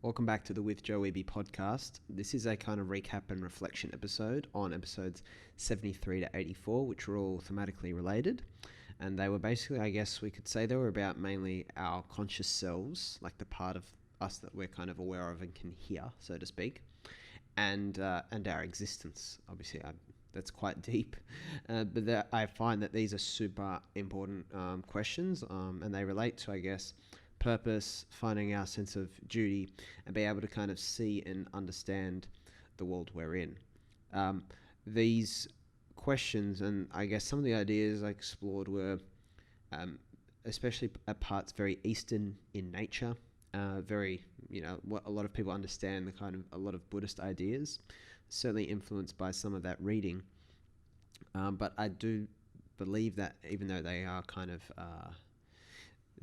Welcome back to the With Joe Wehbe Podcast. This is a kind of recap and reflection episode on episodes 73 to 84, which were all thematically related. And they were basically, I guess we could say they were about mainly our conscious selves, like the part of us that we're kind of aware of and can hear, so to speak, and our existence. Obviously, that's quite deep, but I find that these are super important questions, and they relate to, I guess, purpose, finding our sense of duty, and be able to kind of see and understand the world we're in. These questions, and I guess some of the ideas I explored were especially at parts very Eastern in nature, very, what a lot of people understand, the kind of a lot of Buddhist ideas, certainly influenced by some of that reading. But I do believe that even though they are kind of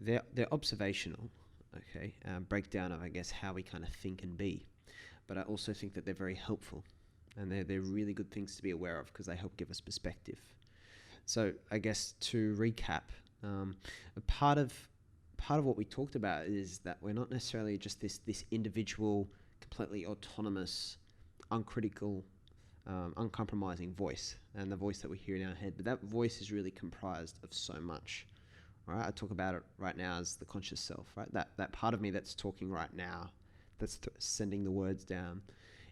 they're observational, okay, breakdown of, I guess, how we kind of think and be. But I also think that they're very helpful, and they're really good things to be aware of because they help give us perspective. So I guess to recap, a part of what we talked about is that we're not necessarily just this individual, completely autonomous, uncritical, uncompromising voice, and the voice that we hear in our head. But that voice is really comprised of so much. Right, I talk about it right now as the conscious self, right? That part of me that's talking right now, that's sending the words down,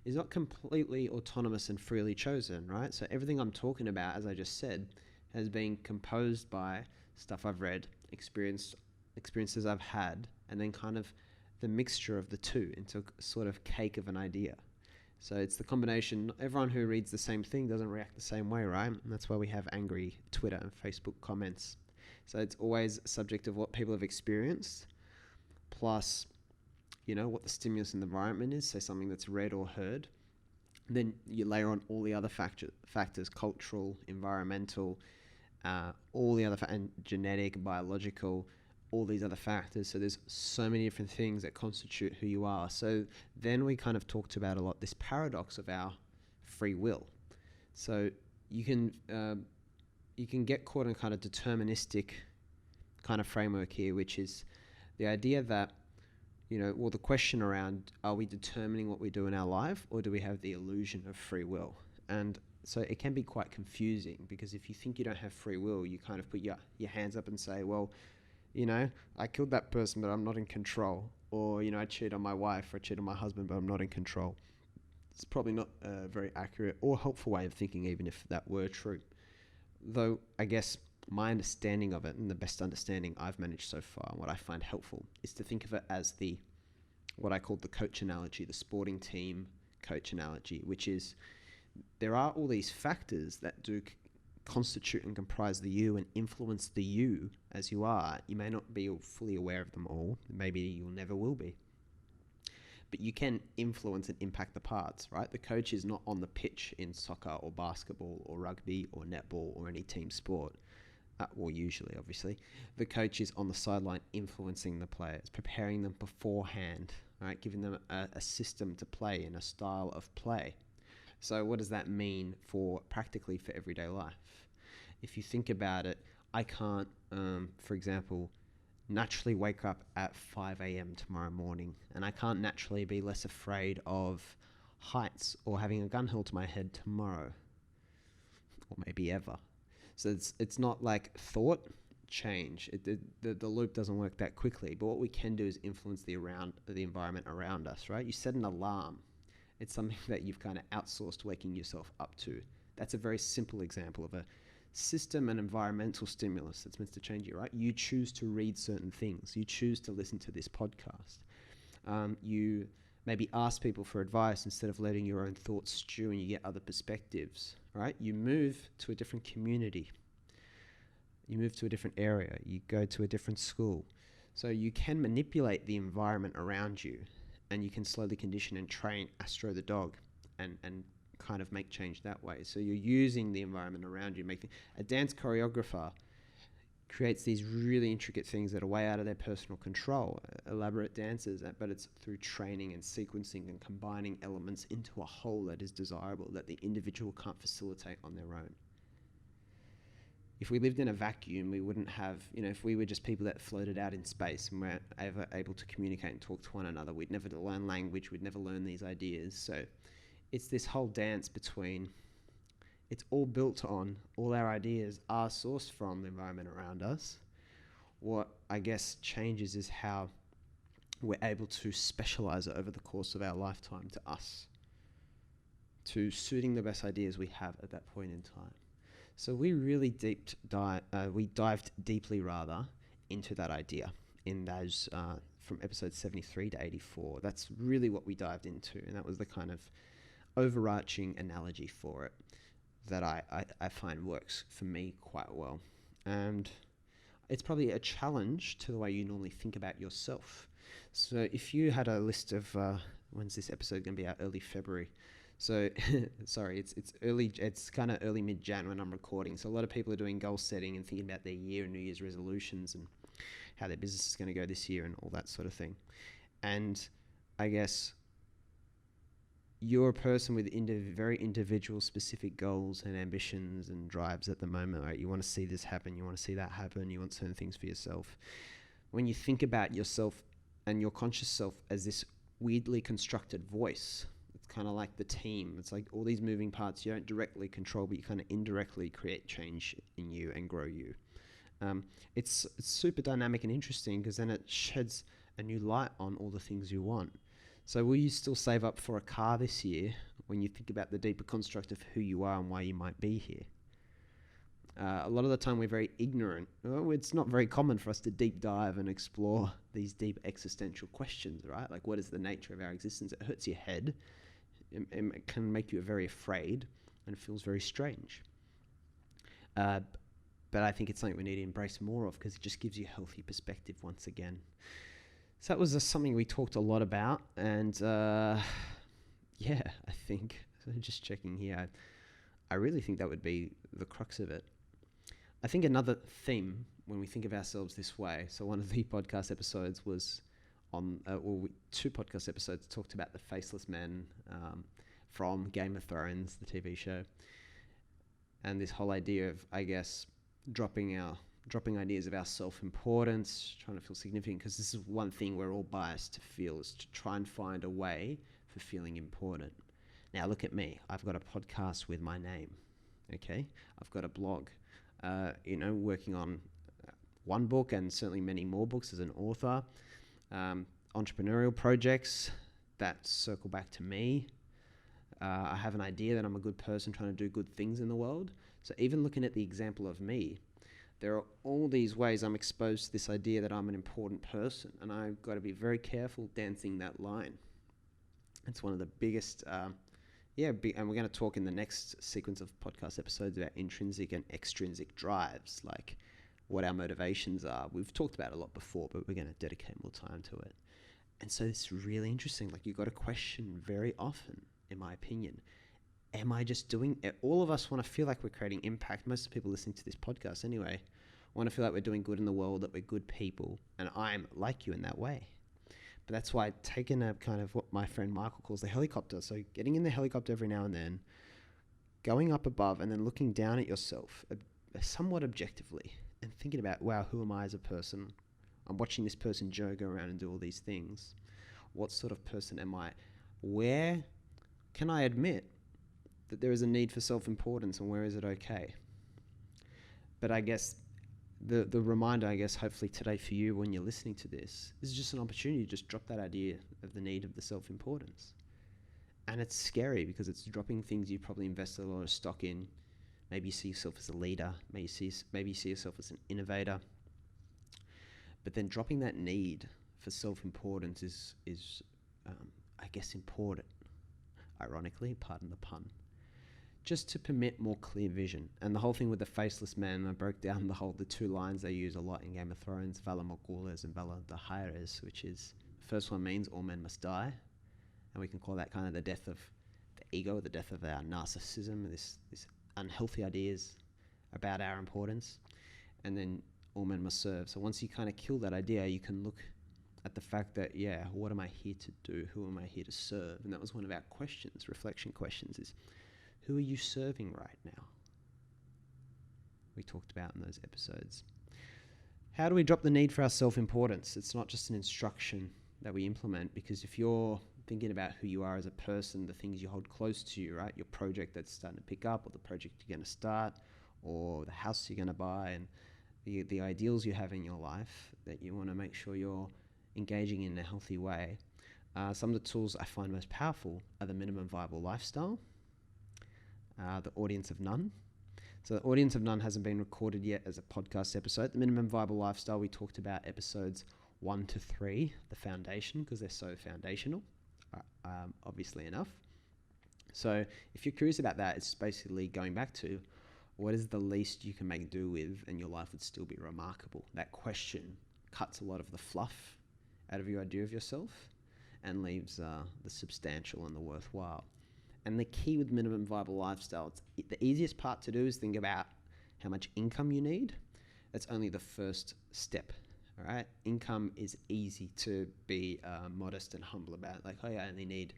is not completely autonomous and freely chosen, right? So everything I'm talking about, as I just said, has been composed by stuff I've read, experiences I've had, and then kind of the mixture of the two into a sort of cake of an idea. So it's the combination. Everyone who reads the same thing doesn't react the same way, right? And that's why we have angry Twitter and Facebook comments. So it's always subject of what people have experienced, plus, what the stimulus in the environment is, say something that's read or heard. Then you layer on all the other factors, cultural, environmental, all the other and genetic, biological, all these other factors. So there's so many different things that constitute who you are. So then we kind of talked about a lot this paradox of our free will. So you can get caught in kind of deterministic kind of framework here, which is the idea that, the question around, are we determining what we do in our life, or do we have the illusion of free will? And so it can be quite confusing, because if you think you don't have free will, you kind of put your hands up and say, well, I killed that person, but I'm not in control. Or, I cheated on my wife, or I cheated on my husband, but I'm not in control. It's probably not a very accurate or helpful way of thinking, even if that were true. Though I guess my understanding of it, and the best understanding I've managed so far, and what I find helpful, is to think of it as what I call the coach analogy, the sporting team coach analogy, which is there are all these factors that do constitute and comprise the you and influence the you as you are. You may not be fully aware of them all. Maybe you never will be. But you can influence and impact the parts, right? The coach is not on the pitch in soccer or basketball or rugby or netball or any team sport. Well, usually, obviously. The coach is on the sideline influencing the players, preparing them beforehand, right? Giving them a system to play in, a style of play. So what does that mean practically for everyday life? If you think about it, I can't, for example, naturally wake up at 5 a.m. tomorrow morning, and I can't naturally be less afraid of heights or having a gun held to my head tomorrow, or maybe ever. So it's not like thought change. The loop doesn't work that quickly, but what we can do is influence the environment around us, right? You set an alarm. It's something that you've kind of outsourced waking yourself up to. That's a very simple example of a system and environmental stimulus that's meant to change you, right? You choose to read certain things. You choose to listen to this podcast. You maybe ask people for advice instead of letting your own thoughts stew, and you get other perspectives, right? You move to a different community. You move to a different area. You go to a different school. So you can manipulate the environment around you, and you can slowly condition and train Astro the dog and kind of make change that way. So you're using the environment around you. A dance choreographer creates these really intricate things that are way out of their personal control, elaborate dances, but it's through training and sequencing and combining elements into a whole that is desirable, that the individual can't facilitate on their own. If we lived in a vacuum, we wouldn't have, if we were just people that floated out in space and weren't ever able to communicate and talk to one another, we'd never learn language, we'd never learn these ideas. So it's this whole dance between, it's all built on, all our ideas are sourced from the environment around us. What I guess changes is how we're able to specialize it over the course of our lifetime to us, to suiting the best ideas we have at that point in time. So we really dived deeply into that idea in those from episode 73 to 84. That's really what we dived into, and that was the kind of overarching analogy for it that I find works for me quite well. And it's probably a challenge to the way you normally think about yourself. So if you had a list of when's this episode going to be out? Early February. So sorry, it's kind of early mid-Jan when I'm recording. So a lot of people are doing goal setting and thinking about their year and New Year's resolutions and how their business is going to go this year and all that sort of thing. And I guess you're a person with very individual specific goals and ambitions and drives at the moment, right? You want to see this happen, you want to see that happen, you want certain things for yourself. When you think about yourself and your conscious self as this weirdly constructed voice, it's kind of like the team. It's like all these moving parts you don't directly control, but you kind of indirectly create change in you and grow you. It's super dynamic and interesting because then it sheds a new light on all the things you want. So will you still save up for a car this year when you think about the deeper construct of who you are and why you might be here? A lot of the time we're very ignorant. Well, it's not very common for us to deep dive and explore these deep existential questions, right? Like, what is the nature of our existence? It hurts your head. It can make you very afraid and it feels very strange. But I think it's something we need to embrace more of because it just gives you a healthy perspective once again. So that was something we talked a lot about. And I think, so just checking here, I really think that would be the crux of it. I think another theme when we think of ourselves this way, so one of the podcast episodes was on, two podcast episodes talked about the faceless men from Game of Thrones, the TV show, and this whole idea of, I guess, dropping ideas of our self-importance, trying to feel significant, because this is one thing we're all biased to feel, is to try and find a way for feeling important. Now look at me. I've got a podcast with my name, okay? I've got a blog, working on one book and certainly many more books as an author, entrepreneurial projects that circle back to me. I have an idea that I'm a good person trying to do good things in the world. So even looking at the example of me, there are all these ways I'm exposed to this idea that I'm an important person, and I've got to be very careful dancing that line. It's one of the biggest, and we're going to talk in the next sequence of podcast episodes about intrinsic and extrinsic drives, like what our motivations are. We've talked about it a lot before, but we're going to dedicate more time to it. And so it's really interesting. Like, you've got to question very often, in my opinion, am I just doing it? All of us want to feel like we're creating impact. Most of the people listening to this podcast anyway want to feel like we're doing good in the world, that we're good people. And I'm like you in that way. But that's why I've taken a kind of what my friend Michael calls the helicopter. So getting in the helicopter every now and then, going up above and then looking down at yourself somewhat objectively and thinking about, wow, who am I as a person? I'm watching this person Joe go around and do all these things. What sort of person am I? Where can I admit that there is a need for self-importance, and where is it okay? But I guess the reminder, I guess, hopefully today for you when you're listening to this is just an opportunity to just drop that idea of the need of the self-importance. And it's scary because it's dropping things you probably invested a lot of stock in. Maybe you see yourself as a leader. Maybe you see yourself as an innovator. But then dropping that need for self-importance is I guess, important. Ironically, pardon the pun. Just to permit more clear vision. And the whole thing with the faceless man, I broke down the two lines they use a lot in Game of Thrones, Valar Morghulis and Valar Dohaeris, which is, the first one means all men must die. And we can call that kind of the death of the ego, the death of our narcissism, this unhealthy ideas about our importance. And then all men must serve. So once you kind of kill that idea, you can look at the fact that, what am I here to do? Who am I here to serve? And that was one of our questions, reflection questions, is who are you serving right now? we talked about in those episodes. How do we drop the need for our self-importance? It's not just an instruction that we implement, because if you're thinking about who you are as a person, the things you hold close to you, right? Your project that's starting to pick up, or the project you're going to start, or the house you're going to buy, and the ideals you have in your life that you want to make sure you're engaging in a healthy way. Some of the tools I find most powerful are the minimum viable lifestyle, the audience of none. So the audience of none hasn't been recorded yet as a podcast episode. The minimum viable lifestyle, we talked about episodes 1 to 3, the foundation, because they're so foundational, obviously enough. So if you're curious about that, it's basically going back to what is the least you can make do with and your life would still be remarkable. That question cuts a lot of the fluff out of your idea of yourself and leaves the substantial and the worthwhile. And the key with minimum viable lifestyle, the easiest part to do is think about how much income you need. That's only the first step, all right? Income is easy to be modest and humble about. Like, oh yeah, I only need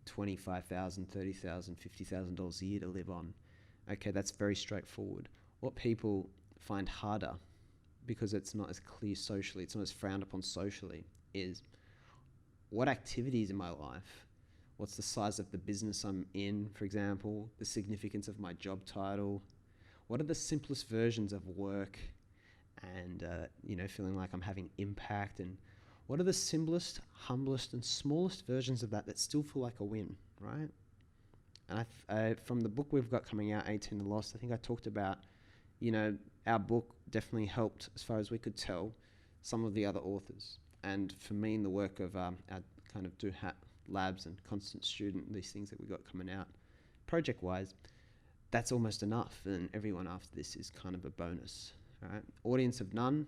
$25,000, $30,000, $50,000 a year to live on. Okay, that's very straightforward. What people find harder, because it's not as clear socially, it's not as frowned upon socially, is what activities in my life, what's the size of the business I'm in, for example, the significance of my job title, what are the simplest versions of work and, feeling like I'm having impact, and what are the simplest, humblest, and smallest versions of that still feel like a win, right? And from the book we've got coming out, 18 and Lost, I think I talked about, our book definitely helped, as far as we could tell, some of the other authors. And for me, in the work of our kind of labs and constant student, these things that we got coming out, project-wise, that's almost enough. And everyone after this is kind of a bonus, right? Audience of none,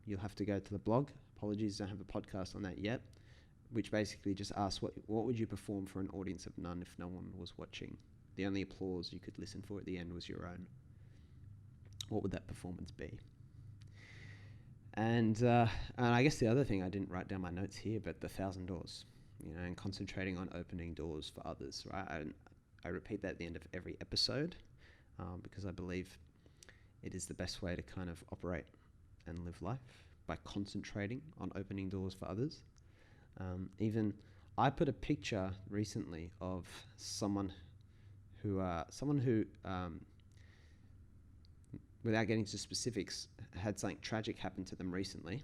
you'll have to go to the blog. Apologies, don't have a podcast on that yet, which basically just asks what would you perform for an audience of none if no one was watching? The only applause you could listen for at the end was your own. What would that performance be? And I guess the other thing, I didn't write down my notes here, but the 1,000 doors, and concentrating on opening doors for others, right? I repeat that at the end of every episode because I believe it is the best way to kind of operate and live life, by concentrating on opening doors for others. Even I put a picture recently of someone who without getting to specifics, had something tragic happen to them recently,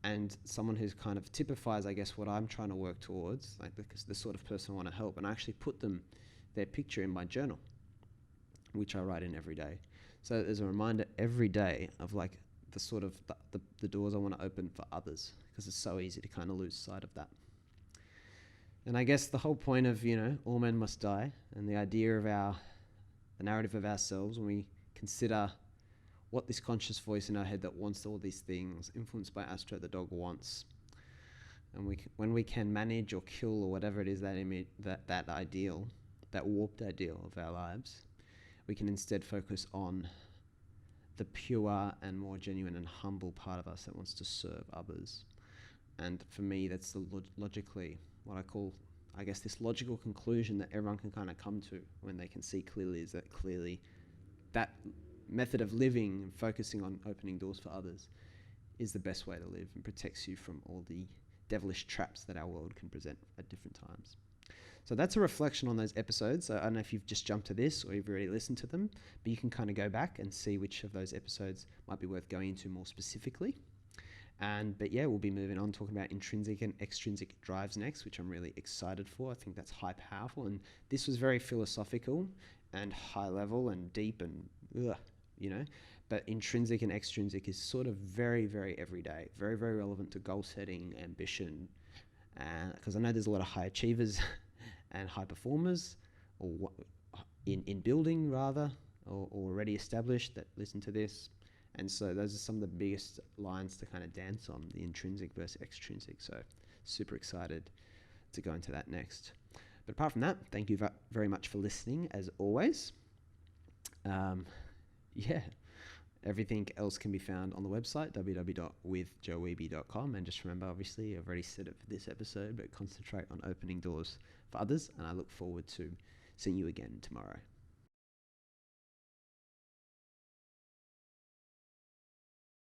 and someone who's kind of typifies, I guess, what I'm trying to work towards, like the sort of person I want to help. And I actually put their picture in my journal, which I write in every day. So there's a reminder every day of like the sort of the doors I want to open for others, because it's so easy to kind of lose sight of that. And I guess the whole point of, all men must die, and the idea of the narrative of ourselves, when we consider what this conscious voice in our head that wants all these things, influenced by Astro the dog, wants, and when we can manage or kill or whatever it is, that image, that ideal, that warped ideal of our lives, we can instead focus on the pure and more genuine and humble part of us that wants to serve others. And for me, that's logically what I call, I guess, this logical conclusion that everyone can kind of come to when they can see clearly, is that clearly that method of living and focusing on opening doors for others is the best way to live and protects you from all the devilish traps that our world can present at different times. So that's a reflection on those episodes. I don't know if you've just jumped to this or you've already listened to them, but you can kind of go back and see which of those episodes might be worth going into more specifically. But yeah, we'll be moving on, talking about intrinsic and extrinsic drives next, which I'm really excited for. I think that's high powerful. And this was very philosophical and high level and deep and, but intrinsic and extrinsic is sort of very, very everyday, very, very relevant to goal setting, ambition, because I know there's a lot of high achievers and high performers, or in building rather, or already established, that listen to this. And so those are some of the biggest lines to kind of dance on, the intrinsic versus extrinsic. So super excited to go into that next. But apart from that, thank you very much for listening, as always. Everything else can be found on the website, www.withjoewehbe.com. And just remember, obviously, I've already said it for this episode, but concentrate on opening doors for others. And I look forward to seeing you again tomorrow.